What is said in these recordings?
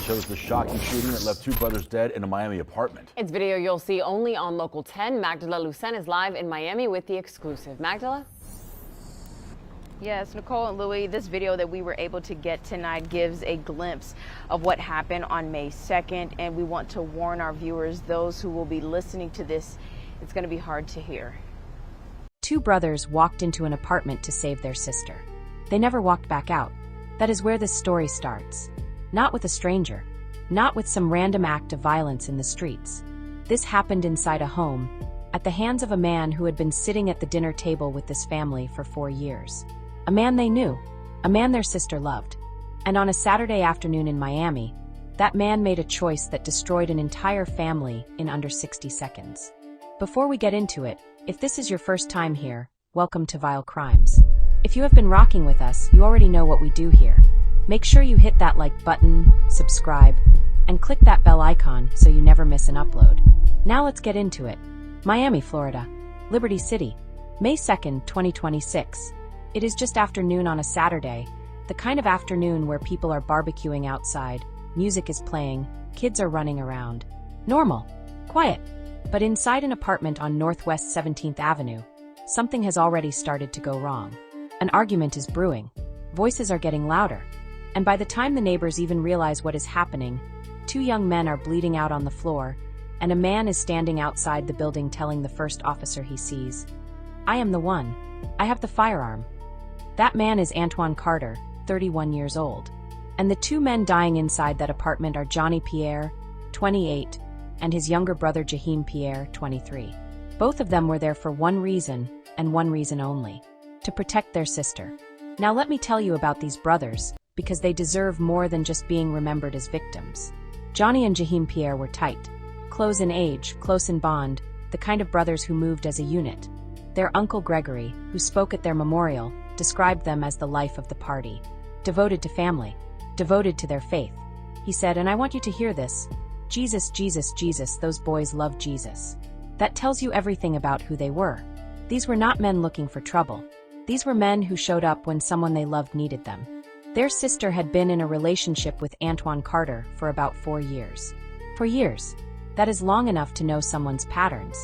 shows the shocking shooting that left two brothers dead in a Miami apartment. It's video you'll see only on Local 10. Magdala Lucen is live in Miami with the exclusive. Magdala? Yes, Nicole and Louis, this video that we were able to get tonight gives a glimpse of what happened on May 2nd, and we want to warn our viewers, those who will be listening to this, it's going to be hard to hear. Two brothers walked into an apartment to save their sister. They never walked back out. That is where this story starts. Not with a stranger, not with some random act of violence in the streets. This happened inside a home, at the hands of a man who had been sitting at the dinner table with this family for 4 years. A man they knew, a man their sister loved. And on a Saturday afternoon in Miami, that man made a choice that destroyed an entire family in under 60 seconds. Before we get into it, if this is your first time here, welcome to Vile Crimes. If you have been rocking with us, you already know what we do here. Make sure you hit that like button, subscribe, and click that bell icon so you never miss an upload. Now let's get into it. Miami, Florida, Liberty City, May 2nd, 2026. It is just afternoon on a Saturday, the kind of afternoon where people are barbecuing outside, music is playing, kids are running around. Normal, quiet. But inside an apartment on Northwest 17th Avenue, something has already started to go wrong. An argument is brewing. Voices are getting louder. And by the time the neighbors even realize what is happening, two young men are bleeding out on the floor, and a man is standing outside the building telling the first officer he sees, "I am the one. I have the firearm." That man is Antwan Carter, 31 years old. And the two men dying inside that apartment are Gianni Pierre, 28, and his younger brother Jaheim Pierre, 23. Both of them were there for one reason, and one reason only: to protect their sister. Now let me tell you about these brothers, because they deserve more than just being remembered as victims. Gianni and Jaheim Pierre were tight, close in age, close in bond, the kind of brothers who moved as a unit. Their uncle Gregory, who spoke at their memorial, described them as the life of the party. Devoted to family, devoted to their faith. He said, and I want you to hear this, Jesus, Jesus, Jesus, those boys love Jesus. That tells you everything about who they were. These were not men looking for trouble. These were men who showed up when someone they loved needed them. Their sister had been in a relationship with Antwan Carter for about 4 years. 4 years. That is long enough to know someone's patterns.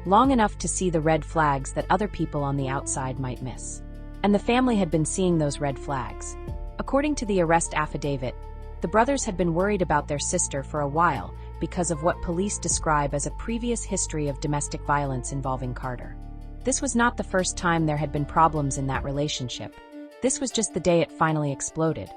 Long enough to see the red flags that other people on the outside might miss. And the family had been seeing those red flags. According to the arrest affidavit, the brothers had been worried about their sister for a while because of what police describe as a previous history of domestic violence involving Carter. This was not the first time there had been problems in that relationship. This was just the day it finally exploded.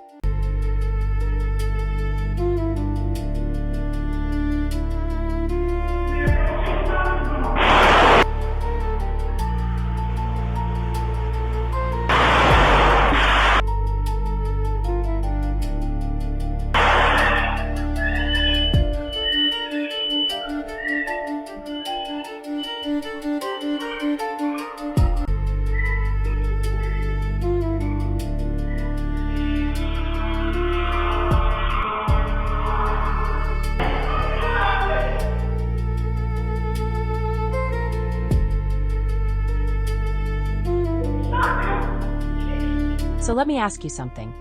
So let me ask you something.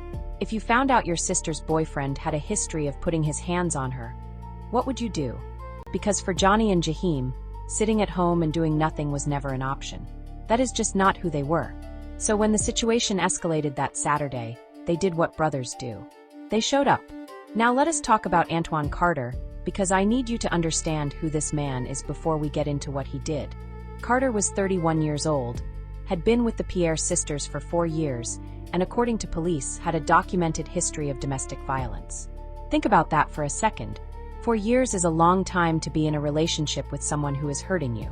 If you found out your sister's boyfriend had a history of putting his hands on her, what would you do? Because for Gianni and Jaheim, sitting at home and doing nothing was never an option. That is just not who they were. So when the situation escalated that Saturday, they did what brothers do. They showed up. Now let us talk about Antwan Carter, because I need you to understand who this man is before we get into what he did. Carter was 31 years old, had been with the Pierre sisters for 4 years, and according to police, had a documented history of domestic violence. Think about that for a second. 4 years is a long time to be in a relationship with someone who is hurting you.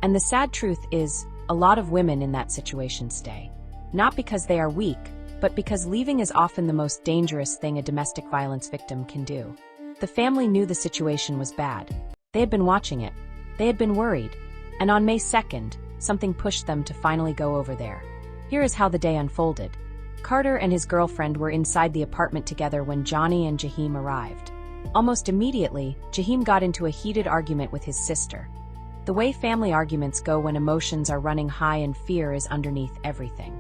And the sad truth is, a lot of women in that situation stay. Not because they are weak, but because leaving is often the most dangerous thing a domestic violence victim can do. The family knew the situation was bad. They had been watching it. They had been worried. And on May 2nd, something pushed them to finally go over there. Here is how the day unfolded. Carter and his girlfriend were inside the apartment together when Gianni and Jaheim arrived. Almost immediately, Jaheim got into a heated argument with his sister. The way family arguments go when emotions are running high and fear is underneath everything.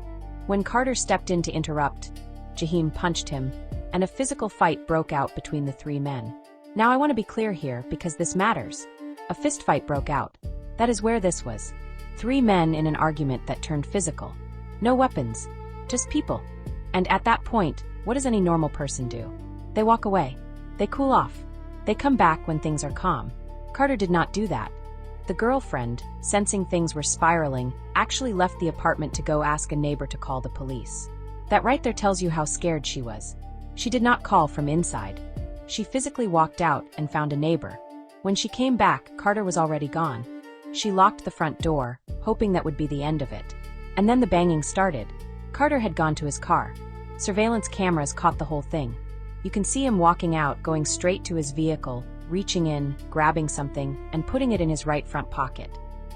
When Carter stepped in to interrupt, Jaheim punched him, and a physical fight broke out between the three men. Now I want to be clear here because this matters. A fist fight broke out. That is where this was. Three men in an argument that turned physical. No weapons, just people. And at that point, what does any normal person do? They walk away. They cool off. They come back when things are calm. Carter did not do that. The girlfriend, sensing things were spiraling, actually left the apartment to go ask a neighbor to call the police. That right there tells you how scared she was. She did not call from inside. She physically walked out and found a neighbor. When she came back, Carter was already gone. She locked the front door, hoping that would be the end of it. And then the banging started. Carter had gone to his car. Surveillance cameras caught the whole thing. You can see him walking out, going straight to his vehicle, reaching in, grabbing something, and putting it in his right front pocket.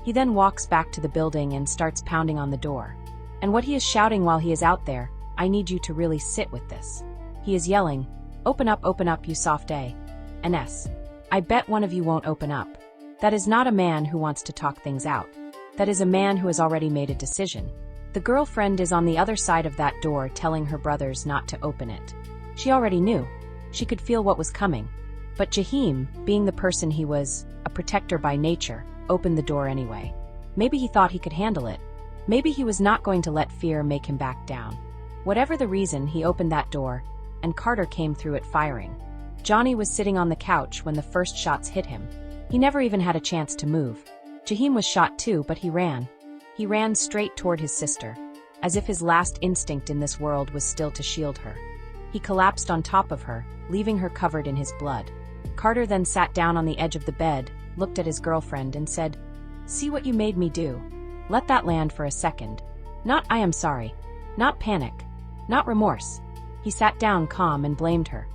He then walks back to the building and starts pounding on the door. And what he is shouting while he is out there, "I need you to really sit with this." He is yelling, open up, you soft A. And S. I bet one of you won't open up. That is not a man who wants to talk things out. That is a man who has already made a decision. The girlfriend is on the other side of that door telling her brothers not to open it. She already knew. She could feel what was coming. But Jaheim, being the person he was, a protector by nature, opened the door anyway. Maybe he thought he could handle it. Maybe he was not going to let fear make him back down. Whatever the reason, he opened that door, and Carter came through it firing. Gianni was sitting on the couch when the first shots hit him. He never even had a chance to move. Jaheim was shot too, but he ran. He ran straight toward his sister, as if his last instinct in this world was still to shield her. He collapsed on top of her, leaving her covered in his blood. Carter then sat down on the edge of the bed, looked at his girlfriend and said, "See what you made me do." Let that land for a second. Not "I am sorry." Not panic. Not remorse. He sat down calm and blamed her.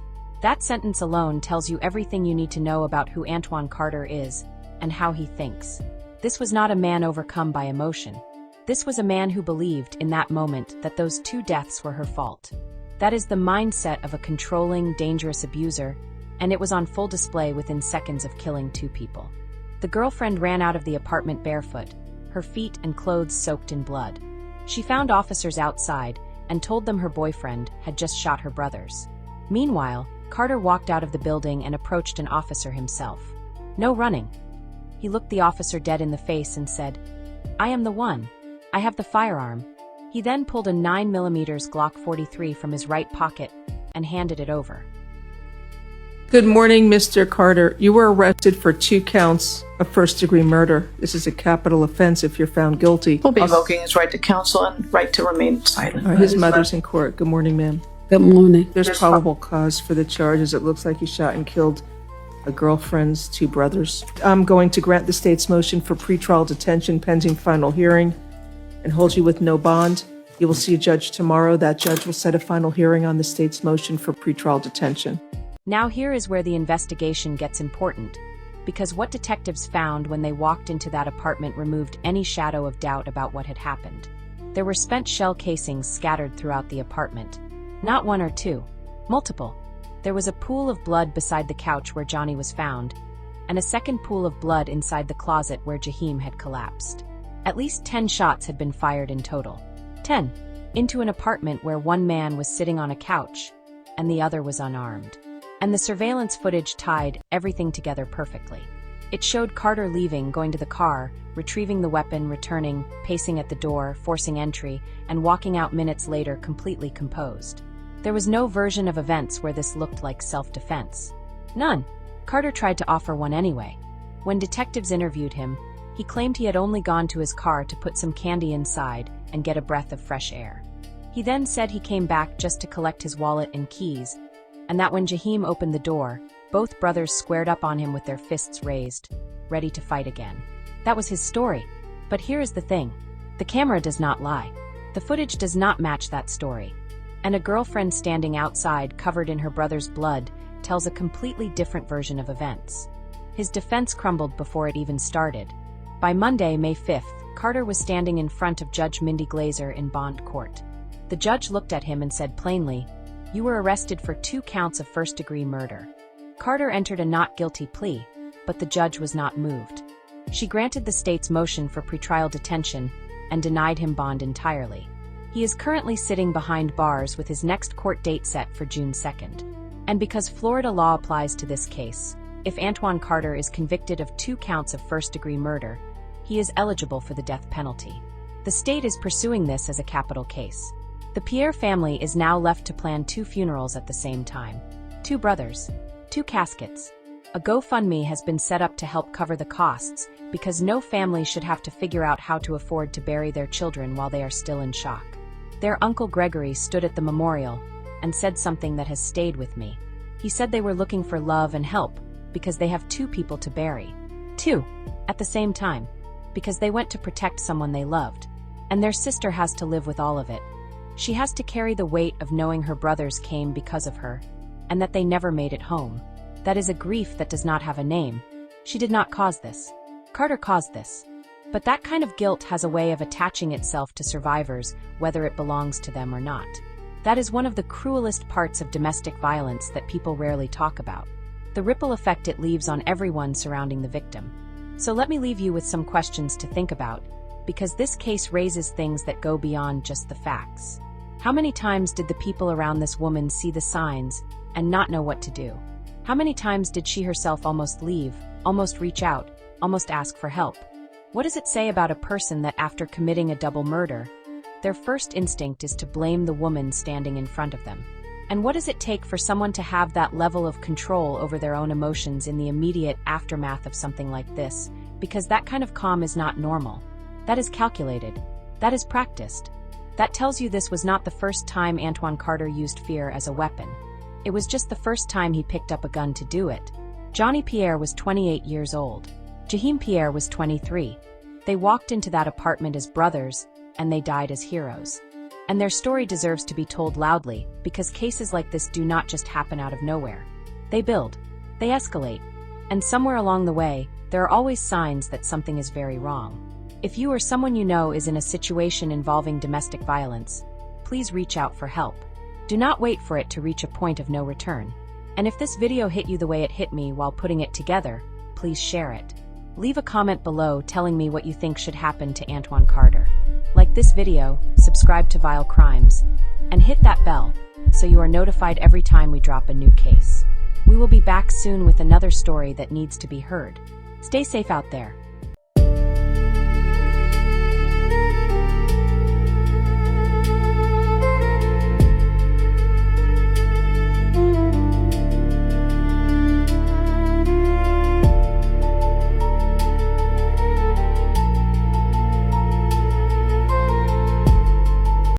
That sentence alone tells you everything you need to know about who Antwan Carter is and how he thinks. This was not a man overcome by emotion. This was a man who believed in that moment that those two deaths were her fault. That is the mindset of a controlling, dangerous abuser, and it was on full display within seconds of killing two people. The girlfriend ran out of the apartment barefoot, her feet and clothes soaked in blood. She found officers outside and told them her boyfriend had just shot her brothers. Meanwhile, Carter walked out of the building and approached an officer himself. No running. He looked the officer dead in the face and said, "I am the one. I have the firearm." He then pulled a 9mm Glock 43 from his right pocket and handed it over. Good morning, Mr. Carter. You were arrested for 2 counts of first-degree murder. This is a capital offense if you're found guilty. Will be invoking his right to counsel and right to remain silent. His mother's in court. Good morning, ma'am. Good morning. There's probable cause for the charges. It looks like you shot and killed a girlfriend's 2 brothers. I'm going to grant the state's motion for pretrial detention pending final hearing and hold you with no bond. You will see a judge tomorrow. That judge will set a final hearing on the state's motion for pretrial detention. Now here is where the investigation gets important, because what detectives found when they walked into that apartment removed any shadow of doubt about what had happened. There were spent shell casings scattered throughout the apartment. Not 1 or 2, multiple. There was a pool of blood beside the couch where Gianni was found, and a second pool of blood inside the closet where Jaheim had collapsed. At least 10 shots had been fired in total. 10. Into an apartment where one man was sitting on a couch, and the other was unarmed. And the surveillance footage tied everything together perfectly. It showed Carter leaving, going to the car, retrieving the weapon, returning, pacing at the door, forcing entry, and walking out minutes later completely composed. There was no version of events where this looked like self-defense. None. Carter tried to offer one anyway. When detectives interviewed him, he claimed he had only gone to his car to put some candy inside and get a breath of fresh air. He then said he came back just to collect his wallet and keys, and that when Jaheim opened the door, both brothers squared up on him with their fists raised, ready to fight again. That was his story. But here is the thing. The camera does not lie. The footage does not match that story. And a girlfriend standing outside, covered in her brother's blood, tells a completely different version of events. His defense crumbled before it even started. By Monday, May 5th, Carter was standing in front of Judge Mindy Glazer in Bond Court. The judge looked at him and said plainly, "You were arrested for 2 counts of first-degree murder." Carter entered a not guilty plea, but the judge was not moved. She granted the state's motion for pretrial detention and denied him bond entirely. He is currently sitting behind bars with his next court date set for June 2nd. And because Florida law applies to this case, if Antwan Carter is convicted of 2 counts of first-degree murder, he is eligible for the death penalty. The state is pursuing this as a capital case. The Pierre family is now left to plan 2 funerals at the same time. 2 brothers, 2 caskets. A GoFundMe has been set up to help cover the costs because no family should have to figure out how to afford to bury their children while they are still in shock. Their Uncle Gregory stood at the memorial and said something that has stayed with me. He said they were looking for love and help because they have 2 people to bury. 2, at the same time, because they went to protect someone they loved, and their sister has to live with all of it. She has to carry the weight of knowing her brothers came because of her, and that they never made it home. That is a grief that does not have a name. She did not cause this. Carter caused this. But that kind of guilt has a way of attaching itself to survivors, whether it belongs to them or not. That is one of the cruelest parts of domestic violence that people rarely talk about. The ripple effect it leaves on everyone surrounding the victim. So let me leave you with some questions to think about, because this case raises things that go beyond just the facts. How many times did the people around this woman see the signs and not know what to do? How many times did she herself almost leave, almost reach out, almost ask for help? What does it say about a person that after committing a double murder, their first instinct is to blame the woman standing in front of them? And what does it take for someone to have that level of control over their own emotions in the immediate aftermath of something like this? Because that kind of calm is not normal. That is calculated. That is practiced. That tells you this was not the first time Antwan Carter used fear as a weapon. It was just the first time he picked up a gun to do it. Gianni Pierre was 28 years old. Jaheim Pierre was 23. They walked into that apartment as brothers, and they died as heroes. And their story deserves to be told loudly, because cases like this do not just happen out of nowhere. They build. They escalate. And somewhere along the way, there are always signs that something is very wrong. If you or someone you know is in a situation involving domestic violence, please reach out for help. Do not wait for it to reach a point of no return. And if this video hit you the way it hit me while putting it together, please share it. Leave a comment below telling me what you think should happen to Antwan Carter. Like this video, subscribe to Vile Crimes, and hit that bell so you are notified every time we drop a new case. We will be back soon with another story that needs to be heard. Stay safe out there.